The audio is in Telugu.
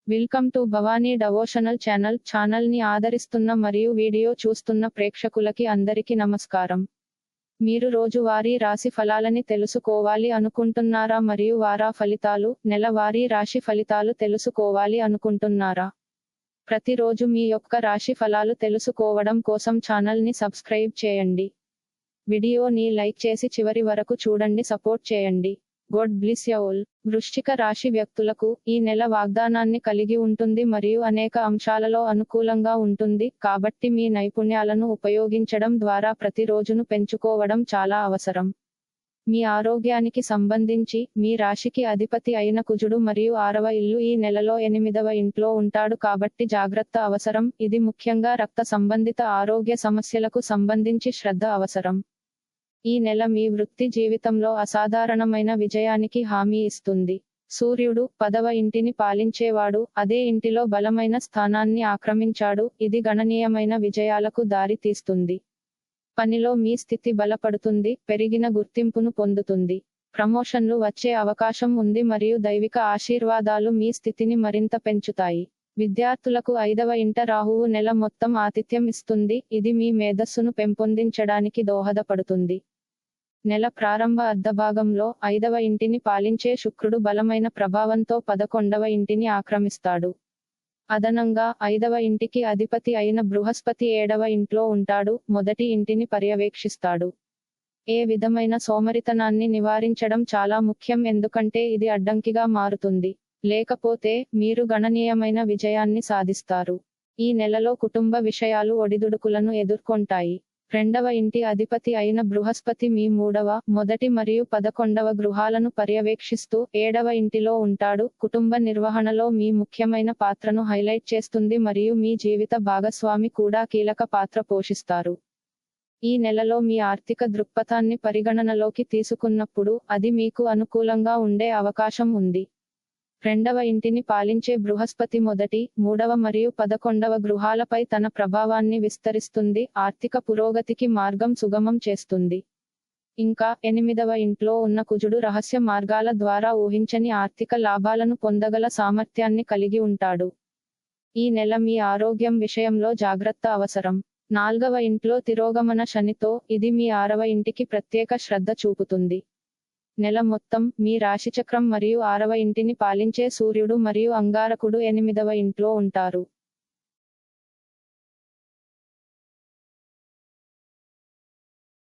Welcome to Bhavani devotional channel ని ఆదరిస్తున్న మరియు వీడియో చూస్తున్న ప్రేక్షకులకి అందరికీ నమస్కారం. మీరు రోజువారీ రాశి ఫలాలని తెలుసుకోవాలి అనుకుంటున్నారా మరియు వార ఫలితాలు, నెలవారీ రాశి ఫలితాలు తెలుసుకోవాలి అనుకుంటున్నారా? ప్రతిరోజు మీ యొక్క రాశి ఫలాలు తెలుసుకోవడం కోసం ఛానల్ ని సబ్స్క్రైబ్ చేయండి. వీడియోని లైక్ చేసి చివరి వరకు చూడండి, సపోర్ట్ చేయండి. God bless you all. వృశ్చిక రాశి వ్యక్తులకు ఈ నెల వాగ్దానాన్ని కలిగి ఉంటుంది మరియు అనేక అంశాలలో అనుకూలంగా ఉంటుంది, కాబట్టి మీ నైపుణ్యాలను ఉపయోగించడం ద్వారా ప్రతిరోజును పెంచుకోవడం చాలా అవసరం. మీ ఆరోగ్యానికి సంబంధించి మీ రాశికి అధిపతి అయిన కుజుడు మరియు 6వ ఇల్లు ఈ నెలలో 8వ ఇంట్లో ఉంటాడు, కాబట్టి జాగ్రత్త అవసరం. ఇది ముఖ్యంగా రక్త సంబంధిత ఆరోగ్య సమస్యలకు సంబంధించి శ్రద్ధ అవసరం. ఈ నెల మీ వృత్తి జీవితంలో అసాధారణమైన విజయానికి హామీ ఇస్తుంది. సూర్యుడు 10వ ఇంటిని పాలించేవాడు, అదే ఇంటిలో బలమైన స్థానాన్ని ఆక్రమించాడు, ఇది గణనీయమైన విజయాలకు దారి తీస్తుంది. పనిలో మీ స్థితి బలపడుతుంది, పెరిగిన గుర్తింపును పొందుతుంది. ప్రమోషన్లు వచ్చే అవకాశం ఉంది మరియు దైవిక ఆశీర్వాదాలు మీ స్థితిని మరింత పెంచుతాయి. విద్యార్థులకు 5వ ఇంట రాహువు నెల మొత్తం ఆతిథ్యం ఇస్తుంది, ఇది మీ మేధస్సును పెంపొందించడానికి దోహదపడుతుంది. నెల ప్రారంభ అర్ధభాగంలో 5వ ఇంటిని పాలించే శుక్రుడు బలమైన ప్రభావంతో 11వ ఇంటిని ఆక్రమిస్తాడు. అదనంగా 5వ ఇంటికి అధిపతి అయిన బృహస్పతి 7వ ఇంట్లో ఉంటాడు, మొదటి ఇంటిని పర్యవేక్షిస్తాడు. ఏ విధమైన సోమరితనాన్ని నివారించడం చాలా ముఖ్యం, ఎందుకంటే ఇది అడ్డంకిగా మారుతుంది. లేకపోతే మీరు గణనీయమైన విజయాన్ని సాధిస్తారు. ఈ నెలలో కుటుంబ విషయాలు ఒడిదుడుకులను ఎదుర్కొంటాయి. 2వ ఇంటి అధిపతి అయిన బృహస్పతి మీ 3వ, మొదటి మరియు 11వ గృహాలను పర్యవేక్షిస్తూ 7వ ఇంటిలో ఉంటాడు. కుటుంబ నిర్వహణలో మీ ముఖ్యమైన పాత్రను హైలైట్ చేస్తుంది మరియు మీ జీవిత భాగస్వామి కూడా కీలక పాత్ర పోషిస్తారు. ఈ నెలలో మీ ఆర్థిక దృక్పథాన్ని పరిగణనలోకి తీసుకున్నప్పుడు అది మీకు అనుకూలంగా ఉండే అవకాశం ఉంది. 2వ ఇంటిని పాలించే బృహస్పతి మొదటి, 3వ మరియు 11వ గృహాలపై తన ప్రభావాన్ని విస్తరిస్తుంది, ఆర్థిక పురోగతికి మార్గం సుగమం చేస్తుంది. ఇంకా 8వ ఇంట్లో ఉన్న కుజుడు రహస్య మార్గాల ద్వారా ఊహించని ఆర్థిక లాభాలను పొందగల సామర్థ్యాన్ని కలిగి ఉంటాడు. ఈ నెల మీ ఆరోగ్యం విషయంలో జాగ్రత్త అవసరం. 4వ ఇంట్లో తిరోగమన శనితో ఇది మీ 6వ ఇంటికి ప్రత్యేక శ్రద్ధ చూపుతుంది. నెల మొత్తం మీ రాశిచక్రం మరియు 6వ ఇంటిని పాలించే సూర్యుడు మరియు అంగారకుడు 8వ ఇంట్లో ఉంటారు.